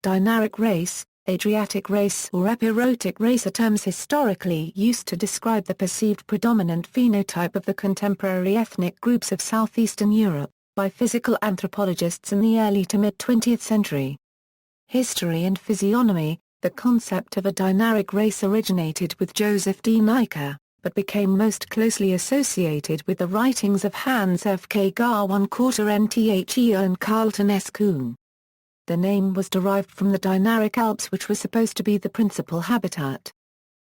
Dinaric race, Adriatic race or Epirotic race are terms historically used to describe the perceived predominant phenotype of the contemporary ethnic groups of southeastern Europe, by physical anthropologists in the early to mid-20th century. History and physiognomy. The concept of a dinaric race originated with Joseph D. Neika, but became most closely associated with the writings of Hans F. K. Garwan-Cotter-Nthe and Carlton S. Kuhn. The name was derived from the Dinaric Alps, which were supposed to be the principal habitat.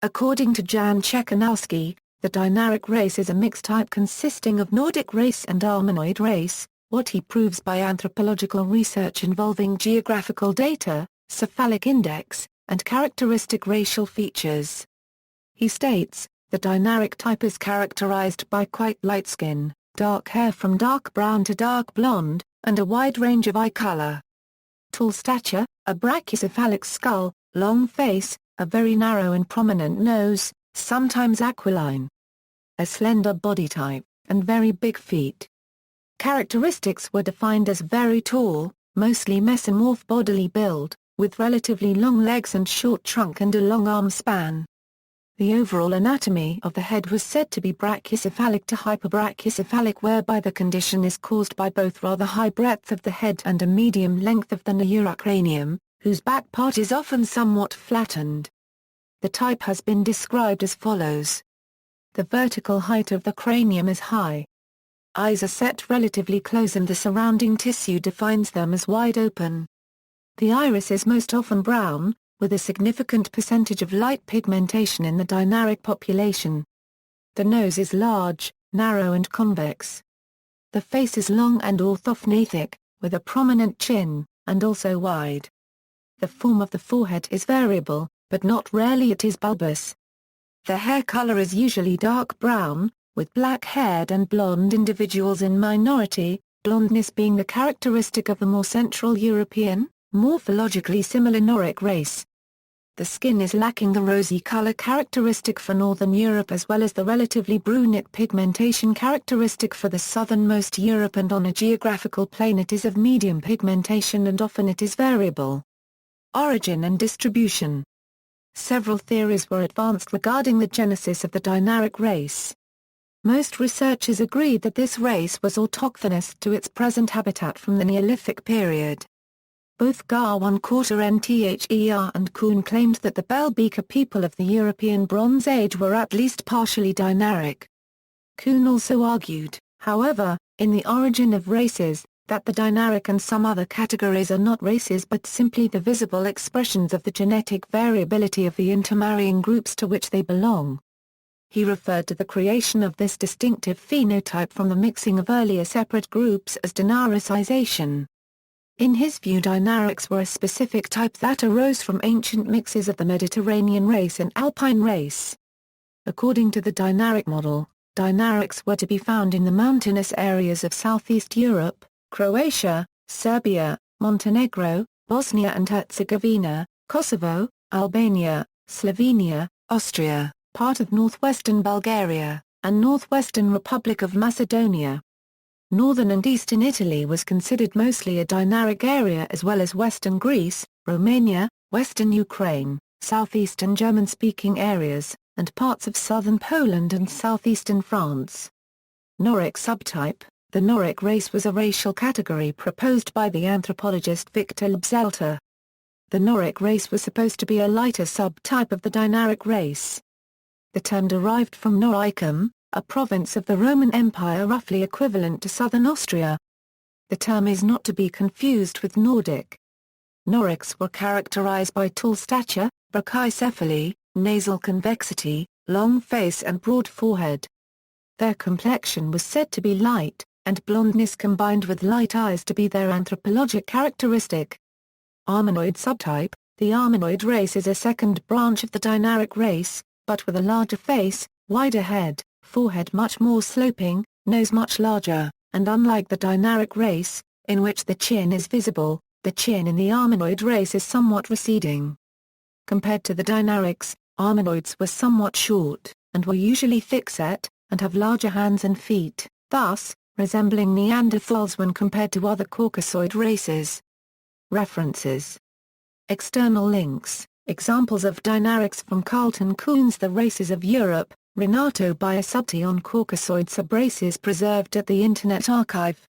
According to Jan Czekanowski, the Dinaric race is a mixed type consisting of Nordic race and Armenoid race, what he proves by anthropological research involving geographical data, cephalic index, and characteristic racial features. He states, the Dinaric type is characterized by quite light skin, dark hair from dark brown to dark blonde, and a wide range of eye color. Tall stature, a brachycephalic skull, long face, a very narrow and prominent nose, sometimes aquiline. A slender body type, and very big feet. Characteristics were defined as very tall, mostly mesomorph bodily build, with relatively long legs and short trunk and a long arm span. The overall anatomy of the head was said to be brachycephalic to hyperbrachycephalic, whereby the condition is caused by both rather high breadth of the head and a medium length of the neurocranium, whose back part is often somewhat flattened. The type has been described as follows. The vertical height of the cranium is high. Eyes are set relatively close and the surrounding tissue defines them as wide open. The iris is most often brown, with a significant percentage of light pigmentation in the Dinaric population. The nose is large, narrow and convex. The face is long and orthognathic, with a prominent chin, and also wide. The form of the forehead is variable, but not rarely it is bulbous. The hair color is usually dark brown, with black-haired and blonde individuals in minority, blondness being the characteristic of the more Central European, morphologically similar Noric race. The skin is lacking the rosy color characteristic for Northern Europe as well as the relatively brunette pigmentation characteristic for the southernmost Europe, and on a geographical plane it is of medium pigmentation and often it is variable. Origin and distribution. Several theories were advanced regarding the genesis of the Dinaric race. Most researchers agreed that this race was autochthonous to its present habitat from the Neolithic period. Both Garwan-Cotter-Nthe and Kuhn claimed that the Belgica people of the European Bronze Age were at least partially Dinaric. Kuhn also argued, however, in The Origin of Races, that the Dinaric and some other categories are not races but simply the visible expressions of the genetic variability of the intermarrying groups to which they belong. He referred to the creation of this distinctive phenotype from the mixing of earlier separate groups as dinaricization. In his view, Dinarics were a specific type that arose from ancient mixes of the Mediterranean race and Alpine race. According to the Dinaric model, Dinarics were to be found in the mountainous areas of Southeast Europe, Croatia, Serbia, Montenegro, Bosnia and Herzegovina, Kosovo, Albania, Slovenia, Austria, part of northwestern Bulgaria, and northwestern Republic of Macedonia. Northern and eastern Italy was considered mostly a Dinaric area as well as western Greece, Romania, western Ukraine, southeastern German-speaking areas, and parts of southern Poland and southeastern France. Noric subtype. The Noric race was a racial category proposed by the anthropologist Victor Lobzelter. The Noric race was supposed to be a lighter subtype of the Dinaric race. The term derived from Noricum, a province of the Roman Empire roughly equivalent to southern Austria. The term is not to be confused with Nordic. Norics were characterized by tall stature, brachycephaly, nasal convexity, long face and broad forehead. Their complexion was said to be light, and blondness combined with light eyes to be their anthropologic characteristic. Armenoid subtype. The Armenoid race is a second branch of the Dinaric race, but with a larger face, wider head, forehead much more sloping, nose much larger, and unlike the Dinaric race, in which the chin is visible, the chin in the Armenoid race is somewhat receding. Compared to the Dinarics, Armenoids were somewhat short, and were usually thick-set, and have larger hands and feet, thus, resembling Neanderthals when compared to other Caucasoid races. References External links, examples of Dinarics from Carlton Coombs. The Races of Europe, Renato Biasutti on Caucasoid subraces preserved at the Internet Archive.